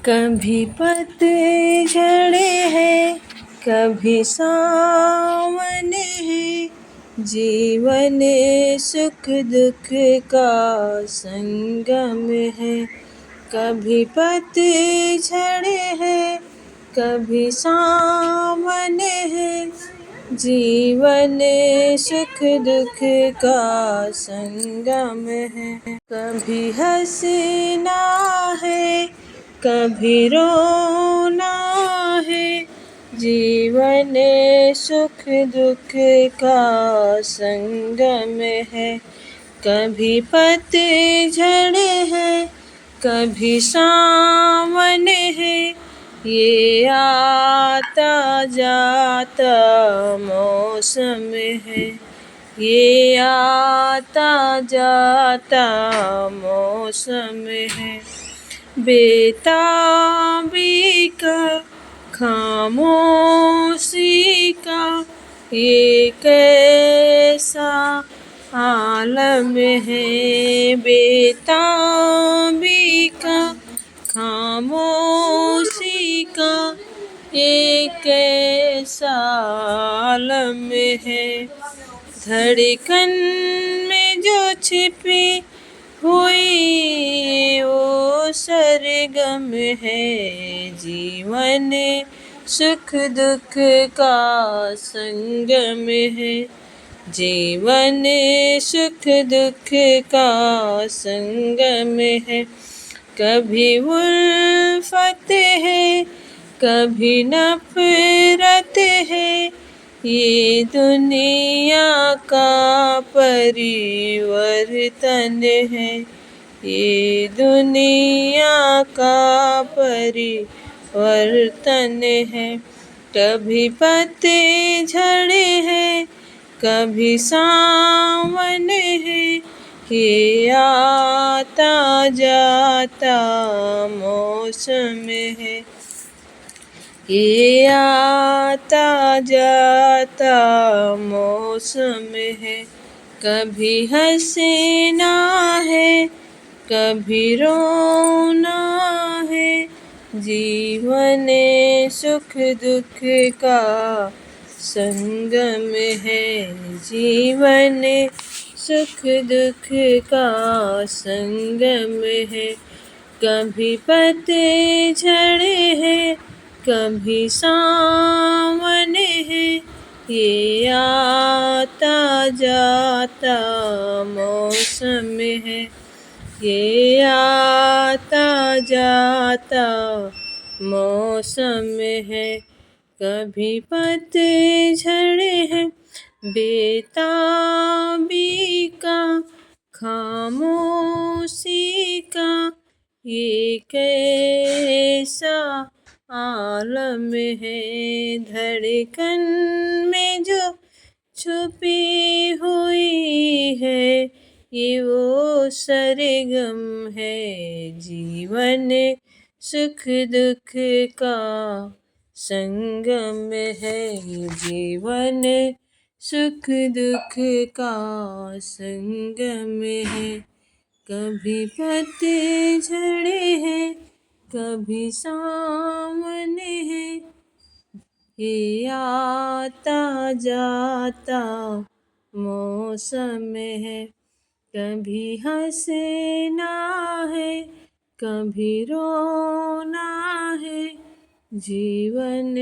कभी पतझड़ है, कभी सावन है, जीवन सुख दुख का संगम है। कभी पतझड़ है, कभी सावन है, जीवन सुख दुख का संगम है। कभी हंसना है, कभी रोना है, जीवन सुख दुख का संगम है। कभी पतझड़ है, कभी सावन है, ये आता जाता मौसम है। ये आता जाता मौसम है। बेताबी का, खामोशी का, ये कैसा आलम है। बेताबी का, खामोशी का, ये कैसा आलम है। धड़कन में जो छिपी हुई वो सरगम है। जीवन सुख दुख का संगम है। जीवन सुख दुख का संगम है। कभी उल्फत है, कभी नफरत है, ये दुनिया का परिवर्तन है। ये दुनिया का परिवर्तन है। कभी पतझड़ है, कभी सावन है, ये आता जाता मौसम है। ये आता जाता मौसम है। कभी हंसना है, कभी रोना है, जीवन सुख दुख का संगम है। जीवन सुख दुख का संगम है। कभी पतझड़ है, कभी सावन है, ये आता जाता मौसम है। ये आता जाता मौसम है। कभी पतझड़ है, बेताबी का, खामोशी का, ये कैसा आलम है। धड़कन में जो छुपी हुई है, ये वो सरगम है। जीवन सुख दुख का संगम है। जीवन सुख दुख का संगम है। कभी पतझड़ है, कभी सावन है, ये आता जाता मौसम है। कभी हंसना है, कभी रोना है, जीवन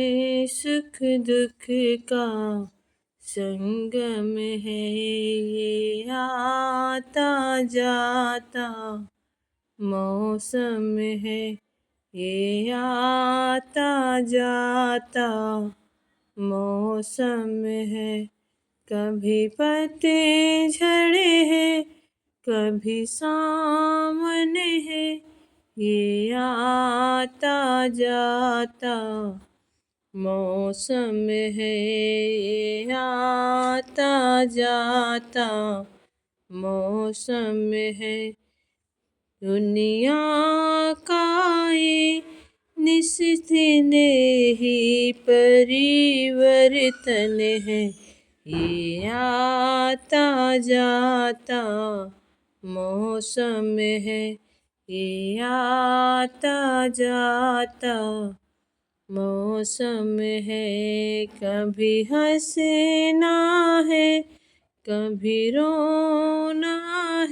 सुख दुख का संगम है। ये आता जाता मौसम है। ये आता जाता मौसम है। कभी पतझड़ है, कभी सावन है, ये आता जाता मौसम है। ये आता जाता मौसम है। दुनिया का ये निस्दिन ही परिवर्तन है। ये आता जाता मौसम है। ये आता जाता मौसम है। कभी हंसना है, कभी रोना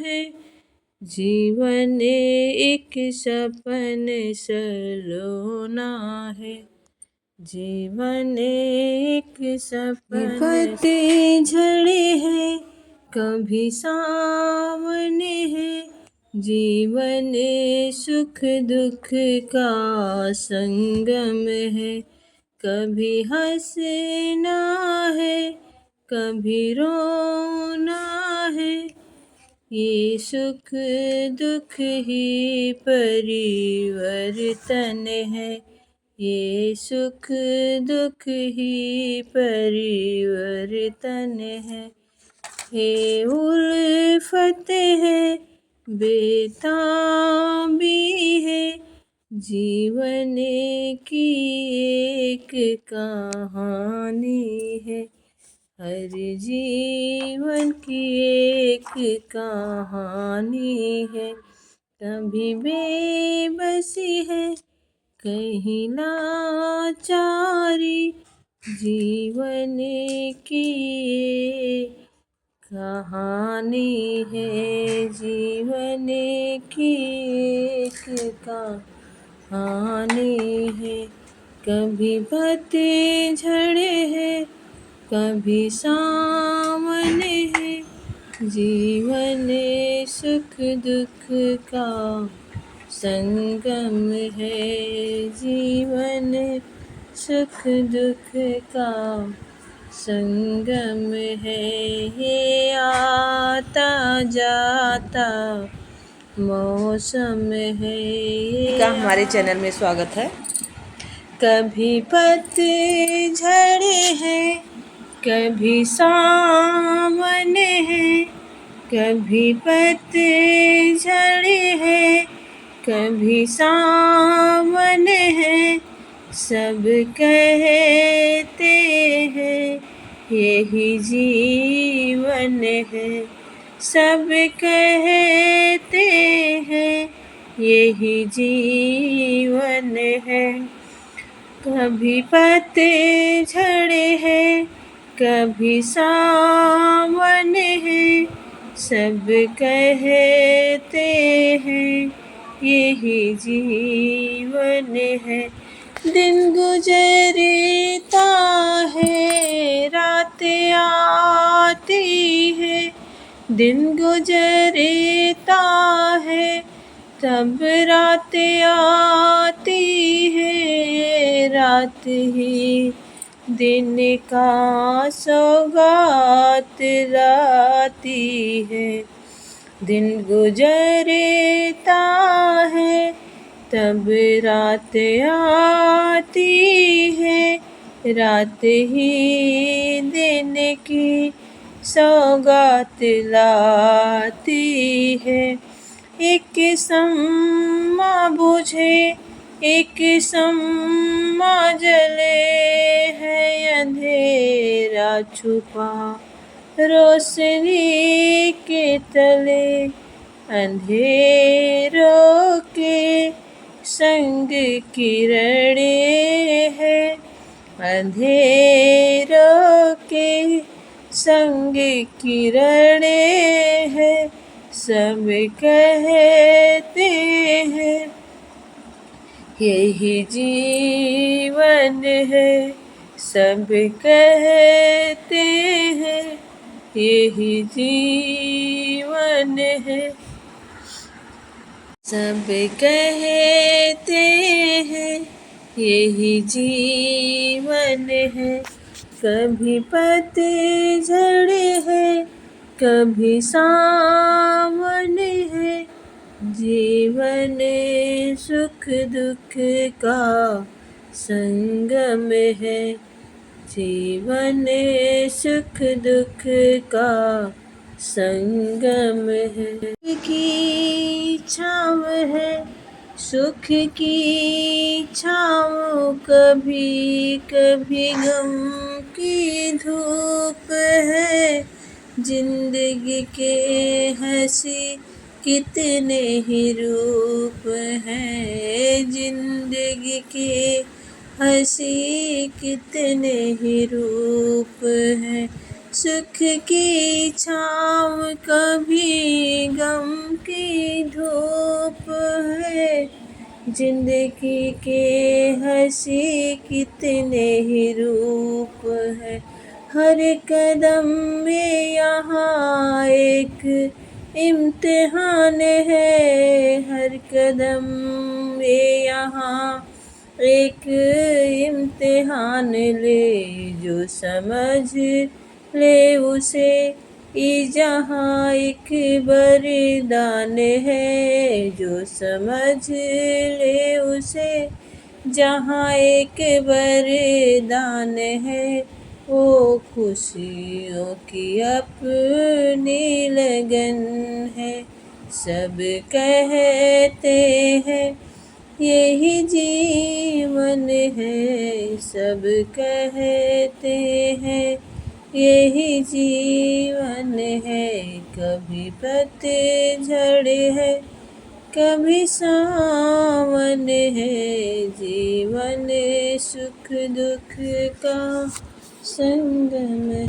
है, जीवन एक सपन सलोना है। जीवन एक सपन पतझड़ है, कभी सावन है, जीवन सुख दुख का संगम है। कभी हंसना है, कभी रोना है, ये सुख दुख ही परिवर्तन है। ये सुख दुख ही परिवर्तन है। हे उल्फत है, बेताबी है, जीवन की एक कहानी है। हर जीवन की एक कहानी है। कभी बेबसी है, कहीं लाचारी, जीवन की कहानी है। जीवन की एक कहानी है। कभी पतझड़ है, कभी सावन है, जीवन सुख दुख का संगम है। जीवन सुख दुख का संगम है। ये आता जाता मौसम है। का हमारे चैनल में स्वागत है। कभी पतझड़ है, कभी सावन है, कभी पतझड़ है, कभी सावन है, सब कहते हैं यही जीवन है। सब कहते हैं यही जीवन है। कभी पतझड़ है, कभी सावन है, सब कहते हैं यही जीवन है। दिन गुजरता है, रात आती है, दिन गुजरता है, तब रात आती है। रात ही दिन का सौगात लाती है। दिन गुजरता है, तब रात आती है। रात ही दिन की सौगात लाती है। एक सम्मा बुझे, एक सम्मा जले है, अंधेरा छुपा रोशनी के तले। अंधेरों के संग किरणें है, अंधेरों के संग किरणें है। सब कहते हैं यही जीवन है। सब कहते हैं यही जीवन है। सब कहते हैं यही जीवन है। कभी पतझड़ है, कभी सावन है, जीवन सुख दुख का संगम है। जीवन सुख दुख का संगम है। की छाँव है, सुख की छाँव, कभी कभी गम की धूप है। जिंदगी के हंसी कितने ही रूप हैं जिंदगी के, हंसी कितने ही रूप हैं। सुख की छाँव कभी गम की धूप है, जिंदगी के हंसी कितने ही रूप है। हर कदम में यहाँ एक इम्तिहान है, हर कदम में यहाँ एक इम्तिहान ले, जो समझ ले उसे ये जहाँ एक वरदान है, जो समझ ले उसे जहाँ एक वरदान है। वो खुशियों की अपनी लगन है, सब कहते हैं यही जीवन है, सब कहते हैं यही जीवन है। कभी पतझड़ है, कभी सावन है, जीवन सुख दुख का संगम है।